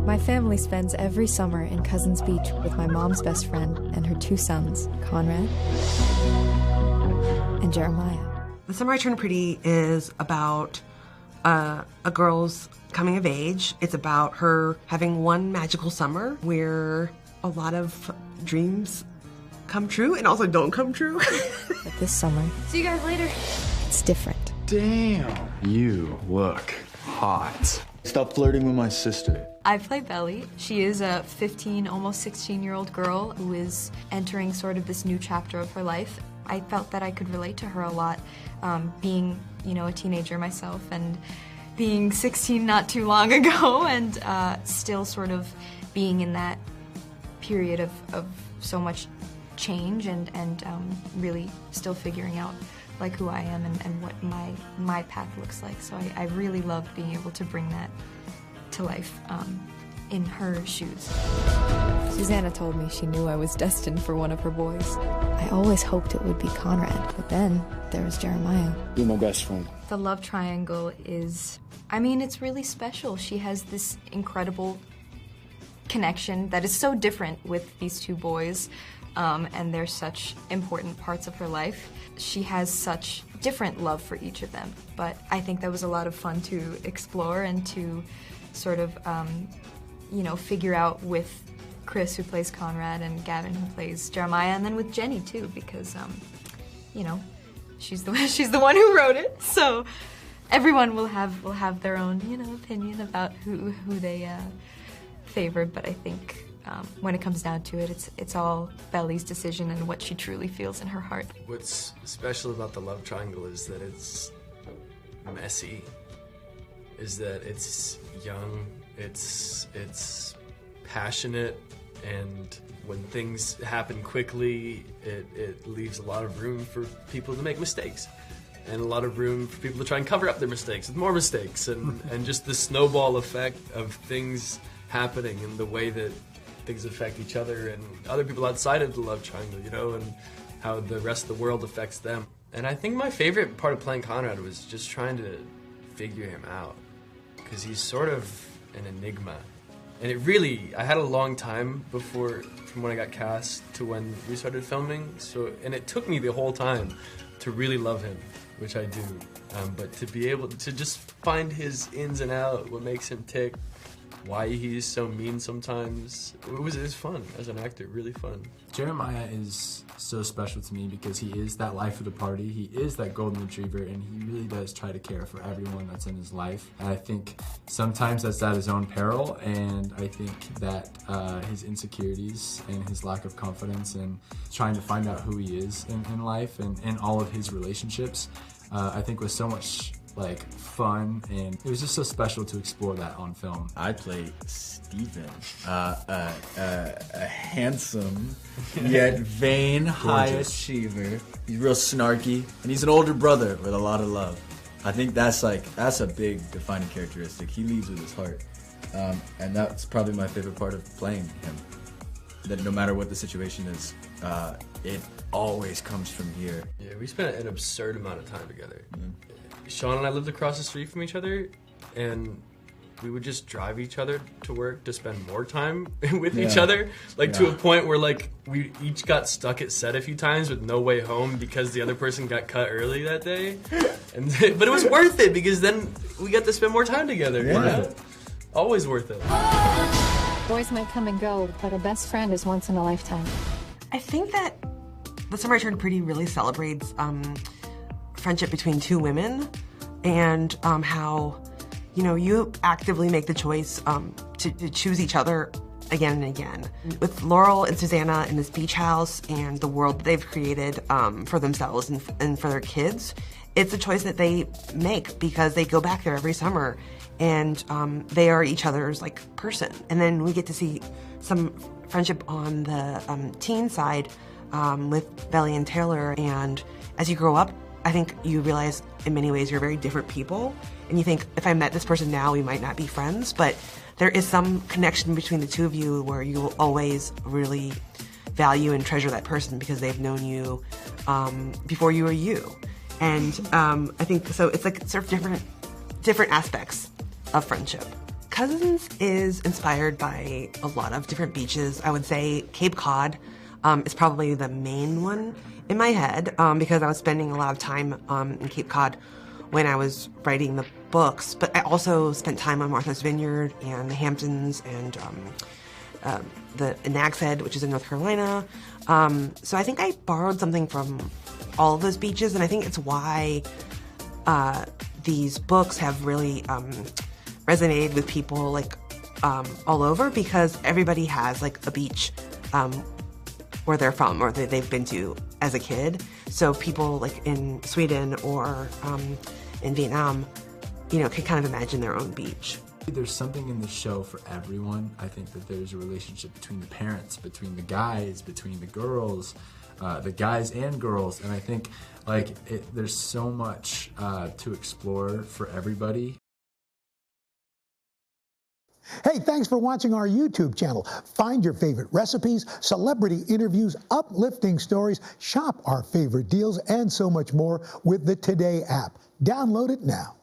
My family spends every summer in Cousins Beach with my mom's best friend and her 2 sons, Conrad and Jeremiah. The Summer I Turned Pretty is about a girl's coming of age. It's about her having one magical summer where a lot of dreams come true and also don't come true. But this summer, see you guys later. It's different. Damn, you look hot. Stop flirting with my sister. I play Belly. She is a 15, almost 16-year-old girl who is entering sort of this new chapter of her life. I felt that I could relate to her a lot, being, a teenager myself and being 16 not too long ago, and still sort of being in that period of so much change and really still figuring out like who I am and what my path looks like. So I really loved being able to bring that to life in her shoes. Susanna told me she knew I was destined for one of her boys. I always hoped it would be Conrad, but then there was Jeremiah. You're my best friend. The love triangle is, it's really special. She has this incredible connection that is so different with these 2 boys, and they're such important parts of her life. She has such different love for each of them, but I think that was a lot of fun to explore and to sort of, figure out with Chris, who plays Conrad, and Gavin, who plays Jeremiah, and then with Jenny too, because, she's the one who wrote it. So everyone will have their own, opinion about who they favored. But I think when it comes down to it, it's all Belly's decision and what she truly feels in her heart. What's special about the love triangle is that it's messy, is that it's young, it's passionate, and when things happen quickly, it leaves a lot of room for people to make mistakes, and a lot of room for people to try and cover up their mistakes with more mistakes, and just the snowball effect of things happening and the way that things affect each other and other people outside of the love triangle, and how the rest of the world affects them. And I think my favorite part of playing Conrad was just trying to figure him out, because he's sort of an enigma. And I had a long time from when I got cast to when we started filming, and it took me the whole time to really love him, which I do. But to be able to just find his ins and out, what makes him tick, why he's so mean sometimes, it was fun as an actor, really fun. Jeremiah is so special to me because he is that life of the party, he is that golden retriever, and he really does try to care for everyone that's in his life. And I think sometimes that's at his own peril, and I think that his insecurities and his lack of confidence and trying to find out who he is in life and in all of his relationships, I think was so much fun, and it was just so special to explore that on film. I play Steven, a handsome yet vain high achiever. He's real snarky, and he's an older brother with a lot of love. I think that's a big defining characteristic. He leads with his heart, and that's probably my favorite part of playing him. That no matter what the situation is, it always comes from here. Yeah, we spent an absurd amount of time together. Sean and I lived across the street from each other, and we would just drive each other to work to spend more time with each other, to a point where we each got stuck at set a few times with no way home because the other person got cut early that day. But it was worth it because then we got to spend more time together. Yeah. Always worth it. Boys might come and go, but a best friend is once in a lifetime. I think that The Summer I Turned Pretty really celebrates friendship between 2 women, and how you actively make the choice to choose each other again and again. With Laurel and Susanna in this beach house and the world that they've created for themselves and for their kids, it's a choice that they make because they go back there every summer, and they are each other's person. And then we get to see some friendship on the teen side with Belly and Taylor, and as you grow up, I think you realize in many ways you're very different people, and you think, if I met this person now, we might not be friends, but there is some connection between the 2 of you where you will always really value and treasure that person because they've known you before you were you. And I think so it's sort of different aspects of friendship Cousins is inspired by a lot of different beaches. I would say Cape Cod is probably the main one in my head because I was spending a lot of time in Cape Cod when I was writing the books. But I also spent time on Martha's Vineyard and the Hamptons and the Nag's Head, which is in North Carolina. So I think I borrowed something from all of those beaches, and I think it's why these books have really resonated with people like all over, because everybody has like a beach where they're from or that they've been to as a kid. So people like in Sweden or in Vietnam, you know, can kind of imagine their own beach. There's something in the show for everyone. I think that there's a relationship between the parents, between the guys, between the girls, the guys and girls, and I think like there's so much to explore for everybody. Hey, thanks for watching our YouTube channel. Find your favorite recipes, celebrity interviews, uplifting stories, shop our favorite deals, and so much more with the Today app. Download it now.